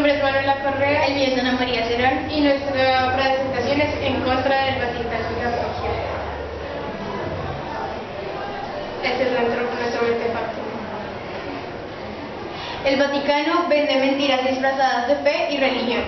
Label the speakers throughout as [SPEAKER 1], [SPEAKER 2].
[SPEAKER 1] nombre es Manuela Correa.
[SPEAKER 2] El mío es Ana María Serrano.
[SPEAKER 1] Y nuestra presentación es en contra del Vaticano y la religión. Este es nuestro artefacto.
[SPEAKER 2] El Vaticano vende mentiras disfrazadas de fe y religión.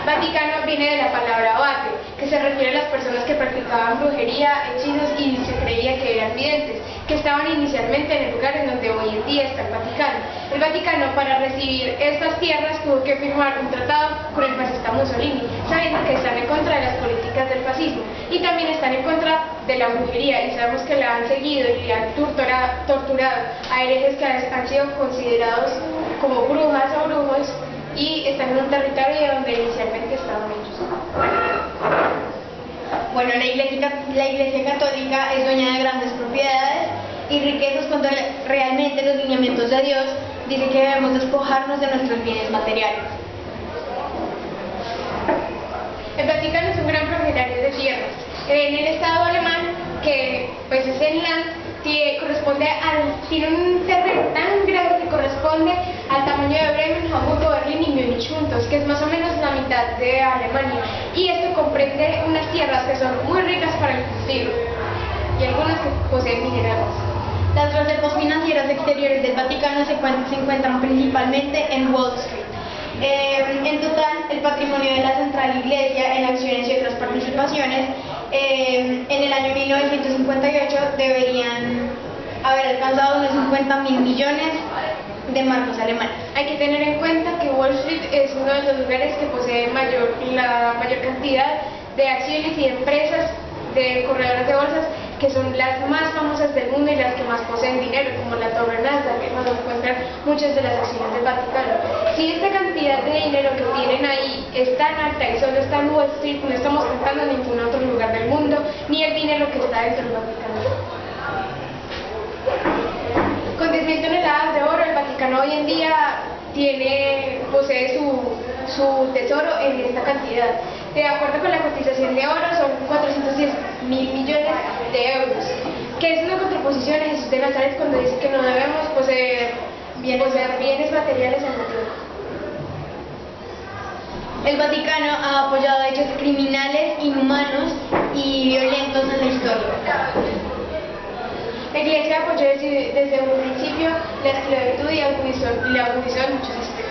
[SPEAKER 1] Vaticano viene de la palabra abate, que se refiere a las personas que practicaban brujería, hechizos y se creía que eran videntes, que estaban inicialmente en el lugar en donde hoy en día está el Vaticano. El Vaticano, para recibir estas tierras, tuvo que firmar un tratado con el fascista Mussolini, sabiendo que están en contra de las políticas del fascismo y también están en contra de la brujería, y sabemos que la han seguido y han torturado a herejes que han sido considerados como brujas o brujos, y están en un territorio donde inicialmente estaban ellos.
[SPEAKER 2] Bueno, la Iglesia Católica es dueña de grandes propiedades y riquezas cuando realmente los lineamientos de Dios dicen que debemos despojarnos de nuestros bienes materiales.
[SPEAKER 1] El Vaticano es un gran propietario de tierras. En el Estado alemán, que pues es en Land, tiene un terreno tan grande que corresponde al tamaño de Bremen, Hamburgo, Berlín y Múnich juntos, que es más o menos la mitad de Alemania. Y esto comprende unas tierras que son muy ricas para el cultivo y algunas que poseen minerales.
[SPEAKER 2] Las reservas financieras exteriores del Vaticano se encuentran principalmente en Wall Street. En total, el patrimonio de la Central Iglesia en acciones y otras participaciones en el año 1958 deberían haber alcanzado unos 50.000 millones de marcos alemanes.
[SPEAKER 1] Hay que tener en cuenta que Wall Street es uno de los lugares que posee la mayor cantidad de acciones y empresas de corredoras de bolsas, que son las más famosas del mundo y las que más poseen dinero, como la Torre Nasdaq, que nos encuentran muchas de las acciones del Vaticano. Si esta cantidad de dinero que tienen ahí es tan alta y solo está en Wall Street, no estamos contando en ningún otro lugar del mundo, ni el dinero que está dentro del Vaticano. Con 10.000 toneladas de oro, el Vaticano hoy en día posee su tesoro en esta cantidad. De acuerdo con la cotización de oro, son 410.000 millones de euros, que es una contraposición a Jesús de Nazaret cuando dice que no debemos poseer bienes materiales en la tierra.
[SPEAKER 2] El Vaticano ha apoyado hechos criminales, inhumanos y violentos en la historia.
[SPEAKER 1] La Iglesia apoyó desde un principio la esclavitud y la agudizó en muchos aspectos.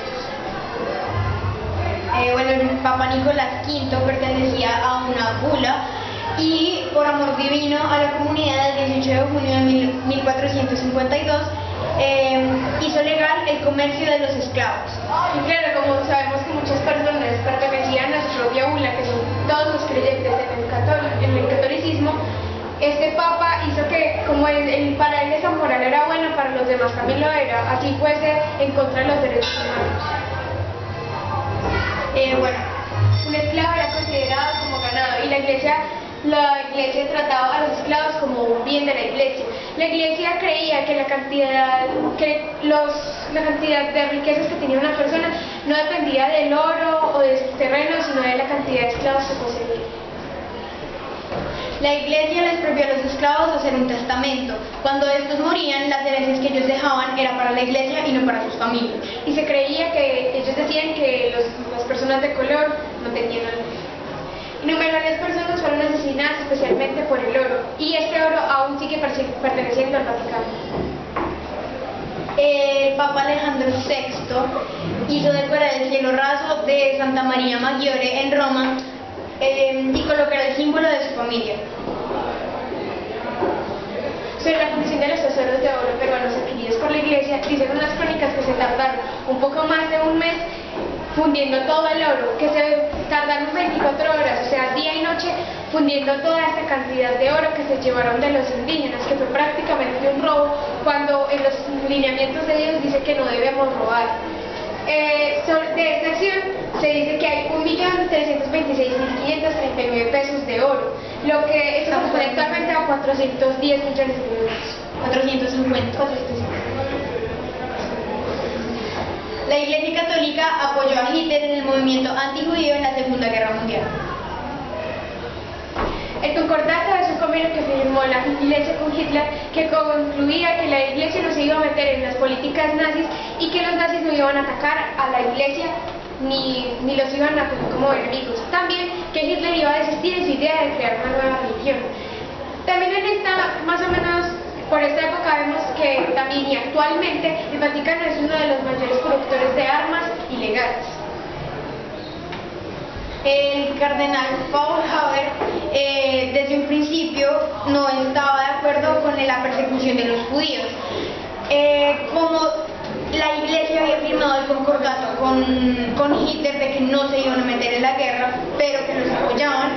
[SPEAKER 2] Bueno, el Papa Nicolás V pertenecía a una bula y, por amor divino a la comunidad, el 18 de junio de 1452 hizo legal el comercio de los esclavos.
[SPEAKER 1] Y claro, como sabemos que muchas personas pertenecían a su propia bula, que son todos los creyentes en el catolicismo, este Papa hizo que, como para él esa moral era buena, para los demás también lo era, así fuese en contra de los derechos humanos.
[SPEAKER 2] Bueno,
[SPEAKER 1] un esclavo era considerado como ganado y la iglesia trataba a los esclavos como un bien de la iglesia. La iglesia creía que la cantidad de riquezas que tenía una persona no dependía del oro o de sus terrenos, sino de la cantidad de esclavos que poseía.
[SPEAKER 2] La Iglesia les prohibió a los esclavos hacer un testamento. Cuando estos morían, las herencias que ellos dejaban eran para la Iglesia y no para sus familias.
[SPEAKER 1] Y se creía que ellos decían que las personas de color no tenían algo. Innumerables personas fueron asesinadas especialmente por el oro, y este oro aún sigue perteneciendo al Vaticano.
[SPEAKER 2] El Papa Alejandro VI hizo decorar el cielo raso de Santa María Maggiore en Roma y colocar el símbolo de su familia.
[SPEAKER 1] Sobre la fundición de los tesoros de oro peruanos adquiridos por la Iglesia, dicen unas crónicas que se tardaron un poco más de un mes fundiendo todo el oro, que se tardaron 24 horas, o sea, día y noche, fundiendo toda esta cantidad de oro que se llevaron de los indígenas, que fue prácticamente un robo, cuando en los lineamientos de Dios dice que no debemos robar. De esta acción se dice que hay 1.326.539 pesos de oro, lo que esto corresponde actualmente a 410 millones de euros.
[SPEAKER 2] 450. La Iglesia Católica apoyó a Hitler en el movimiento antijudío en la Segunda Guerra Mundial.
[SPEAKER 1] El concordato es un convenio que firmó la Iglesia con Hitler, que concluía que la Iglesia no se iba a meter en las políticas nazis y que los nazis no iban a atacar a la Iglesia ni los iban a tener como enemigos. También que Hitler iba a desistir en su idea de crear una nueva religión. También en esta, más o menos por esta época, vemos que también y actualmente el Vaticano es uno de los mayores productores de armas ilegales.
[SPEAKER 2] El cardenal Paul Haber desde un principio no estaba de acuerdo con la persecución de los judíos. Como la Iglesia había firmado el concordato con Hitler de que no se iban a meter en la guerra, pero que los apoyaban,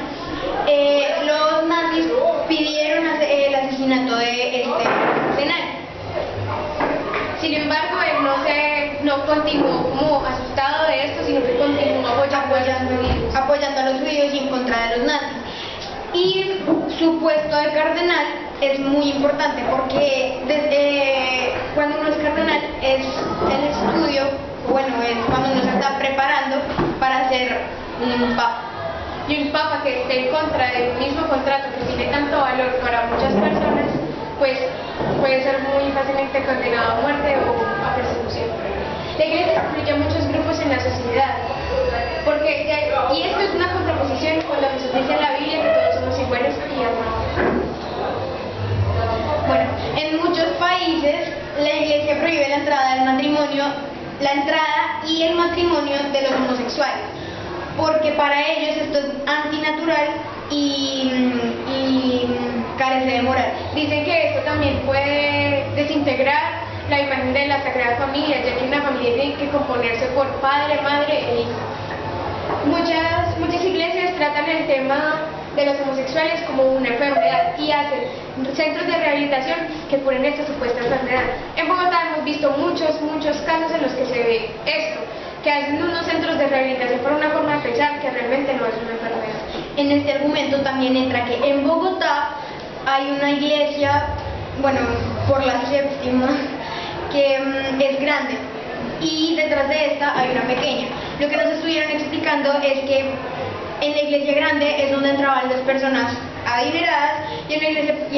[SPEAKER 2] los nazis pidieron el asesinato de este cardenal.
[SPEAKER 1] Sin embargo, él no continuó como asustado de esto, sino que continuó
[SPEAKER 2] apoyando a los judíos y en contra de los nazis. Y su puesto de cardenal es muy importante porque cuando uno es cardenal es el estudio, bueno, es cuando uno se está preparando para ser un papa.
[SPEAKER 1] Y un papa que esté en contra del mismo contrato que tiene tanto valor para muchas personas, pues puede ser muy fácilmente condenado a muerte o a persecución. La Iglesia excluye a muchos grupos en la sociedad, y esto es una contraposición con lo que se dice en la Biblia, que todos somos iguales y amados.
[SPEAKER 2] Bueno, en muchos países la Iglesia prohíbe la entrada y el matrimonio de los homosexuales, porque para ellos esto es antinatural y carece de moral.
[SPEAKER 1] Dicen que esto también puede desintegrar la imagen de la Sagrada Familia, ya que una familia tiene que componerse por padre, madre e hijo. Muchas iglesias tratan el tema de los homosexuales como una enfermedad y hacen centros de rehabilitación que curen esta supuesta enfermedad. En Bogotá hemos visto muchos casos en los que se ve esto, que hacen unos centros de rehabilitación por una forma de pensar que realmente no es una enfermedad.
[SPEAKER 2] En este argumento también entra que en Bogotá hay una iglesia, bueno, por la séptima, que es grande, y detrás de esta hay una pequeña. Lo que nos estuvieron explicando es que en la iglesia grande es donde entraban las personas adineradas y en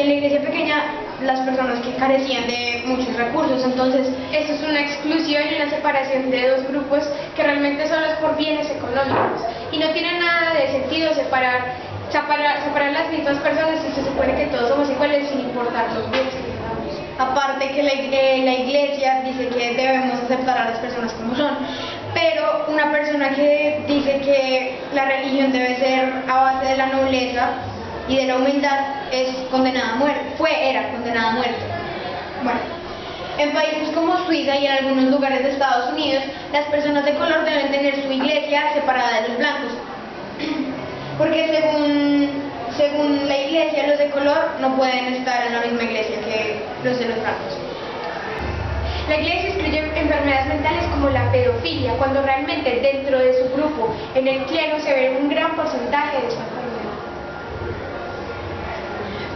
[SPEAKER 2] la iglesia pequeña las personas que carecían de muchos recursos. Entonces,
[SPEAKER 1] eso es una exclusión y una separación de dos grupos que realmente solo es por bienes económicos y no tiene nada de sentido separar las mismas personas si se supone que todos somos iguales sin importar los bienes que tengamos.
[SPEAKER 2] Aparte que la iglesia dice que debemos aceptar a las personas como son, pero una persona que dice que la religión debe ser a base de la nobleza y de la humildad es condenada a muerte, era condenada a muerte. Bueno, en países como Suiza y en algunos lugares de Estados Unidos, las personas de color deben tener su iglesia separada de los blancos, porque según la iglesia, los de color no pueden estar en la misma iglesia que los de los blancos.
[SPEAKER 1] La iglesia excluye enfermedades mentales como la pedofilia, cuando realmente dentro de su grupo, en el clero, se ve un gran porcentaje de esta enfermedad.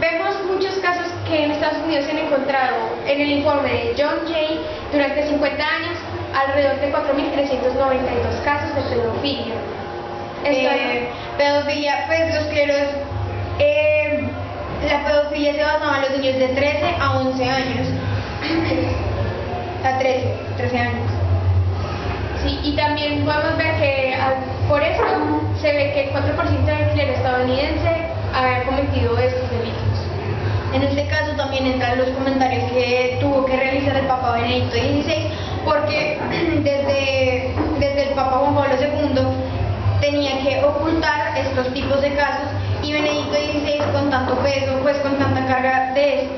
[SPEAKER 1] Vemos muchos casos que en Estados Unidos se han encontrado en el informe de John Jay durante 50 años, alrededor de 4.392 casos de pedofilia.
[SPEAKER 2] Pedofilia, pues los cleros, la pedofilia se basaba en los niños de 13 a 11 años. A 13 años.
[SPEAKER 1] Sí, y también podemos ver que por esto se ve que el 4% del clero estadounidense ha cometido estos delitos.
[SPEAKER 2] En este caso también entran los comentarios que tuvo que realizar el Papa Benedicto XVI, porque desde el Papa Juan Pablo II tenía que ocultar estos tipos de casos, y Benedicto XVI, con tanto peso, pues con tanta carga de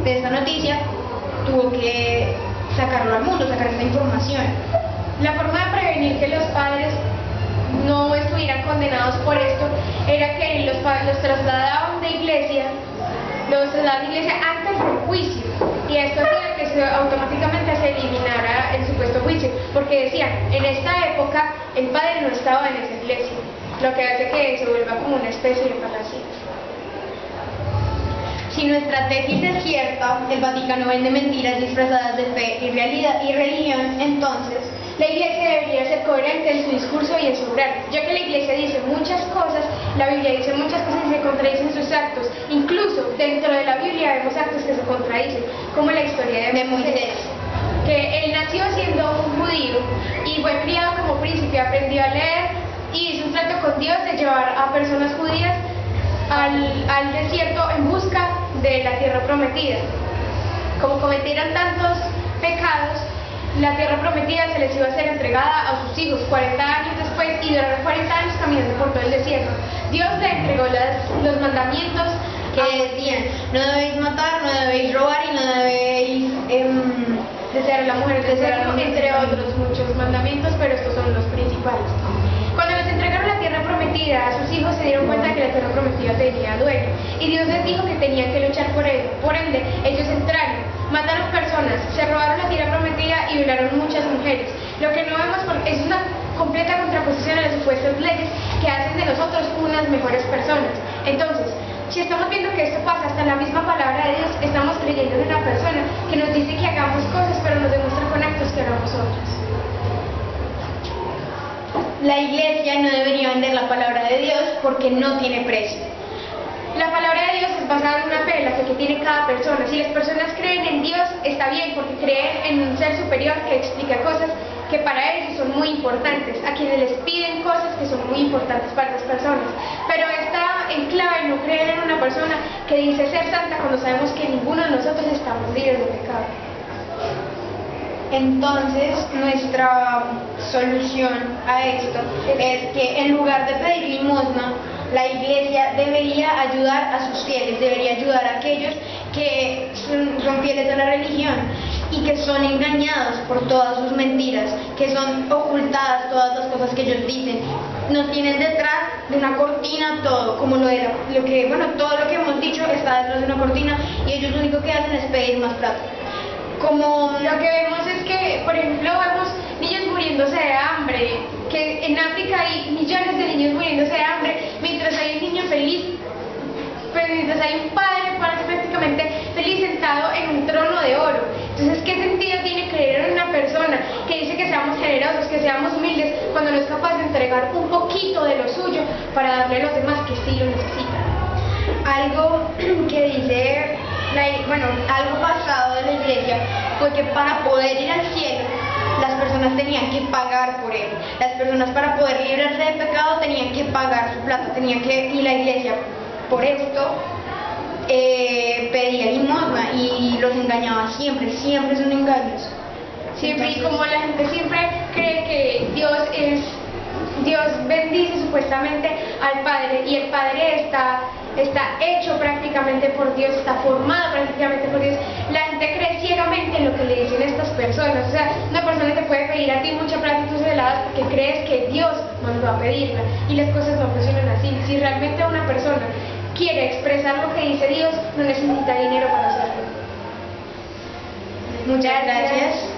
[SPEAKER 2] esta noticia, tuvo que sacarlo al mundo, sacar esta información.
[SPEAKER 1] La forma de prevenir que los padres no estuvieran condenados por esto era que los trasladaban de iglesia, antes del juicio, y esto hacía que automáticamente se eliminara el supuesto juicio, porque decían, en esta época el padre no estaba en esa iglesia, lo que hace que se vuelva como una especie de falacia.
[SPEAKER 2] Si nuestra tesis es cierta, el Vaticano vende mentiras disfrazadas de fe y realidad y religión, entonces
[SPEAKER 1] La Iglesia debería ser coherente en su discurso y en su obrar, ya que la Iglesia dice muchas cosas, la Biblia dice muchas cosas y se contradicen sus actos. Incluso dentro de la Biblia vemos actos que se contradicen, como la historia de Moisés, que él nació siendo un judío y fue criado como príncipe, aprendió a leer y hizo un trato con Dios de llevar a personas judías al desierto en busca de la tierra prometida. Como cometieron tantos pecados, la tierra prometida se les iba a ser entregada a sus hijos 40 años después, y duraron 40 años caminando por todo el desierto. Dios le entregó los mandamientos
[SPEAKER 2] que decían: no debéis matar, no debéis robar y no debéis
[SPEAKER 1] desear a la mujer, entre otros muchos mandamientos, pero estos son los principales. Cuando les entregaron la tierra prometida a sus hijos, se dieron cuenta que la tierra prometida tenía dueño, y Dios les dijo que tenían que luchar por ello. Por ende, ellos entraron, mataron personas, se robaron la tierra prometida y violaron muchas mujeres. Lo que no vemos es una completa contraposición a las supuestas leyes que hacen de nosotros unas mejores personas. Entonces, si estamos viendo que esto pasa hasta en la misma palabra de Dios, estamos creyendo en una persona que nos dice que hagamos cosas, pero nos demuestra con actos que hagamos otras.
[SPEAKER 2] La Iglesia no debería vender la palabra de Dios porque no tiene precio.
[SPEAKER 1] La palabra de Dios es basada en una fe, la fe que tiene cada persona. Si las personas creen en Dios, está bien, porque creen en un ser superior que explica cosas que para ellos son muy importantes, a quienes les piden cosas que son muy importantes para las personas. Pero está en clave no creer en una persona que dice ser santa cuando sabemos que ninguno de nosotros estamos libres de pecado.
[SPEAKER 2] Entonces, nuestra solución a esto es que en lugar de pedir limosna, la Iglesia debería ayudar a sus fieles, debería ayudar a aquellos que son fieles a la religión y que son engañados por todas sus mentiras, que son ocultadas todas las cosas que ellos dicen. Nos tienen detrás de una cortina todo, como todo lo que hemos dicho está detrás de una cortina, y ellos lo único que hacen es pedir más plata.
[SPEAKER 1] Como lo que vemos es que, por ejemplo, vemos niños muriéndose de hambre, que en África hay millones de niños muriéndose de hambre, mientras hay un niño feliz, pues mientras hay un padre prácticamente feliz sentado en un trono de oro. Entonces, ¿qué sentido tiene creer en una persona que dice que seamos generosos, que seamos humildes, cuando no es capaz de entregar un poquito de lo suyo para darle a los demás que sí lo necesitan?
[SPEAKER 2] Algo que dice, algo pasado de la Iglesia fue que para poder ir al cielo, las personas tenían que pagar por él. Las personas, para poder librarse de pecado, tenían que pagar su plata, y la Iglesia por esto pedía limosna y los engañaba siempre son engaños.
[SPEAKER 1] Siempre. Entonces, y como la gente siempre cree que Dios bendice supuestamente al Padre, y el Padre está hecho prácticamente por Dios, está formado prácticamente por Dios, la gente cree ciegamente en lo que le dicen estas personas. O sea, una persona te puede pedir a ti mucha plata y tú se la das porque crees que Dios mandó a pedirla, y las cosas no funcionan así. Si realmente una persona quiere expresar lo que dice Dios, no necesita dinero para hacerlo.
[SPEAKER 2] Muchas gracias.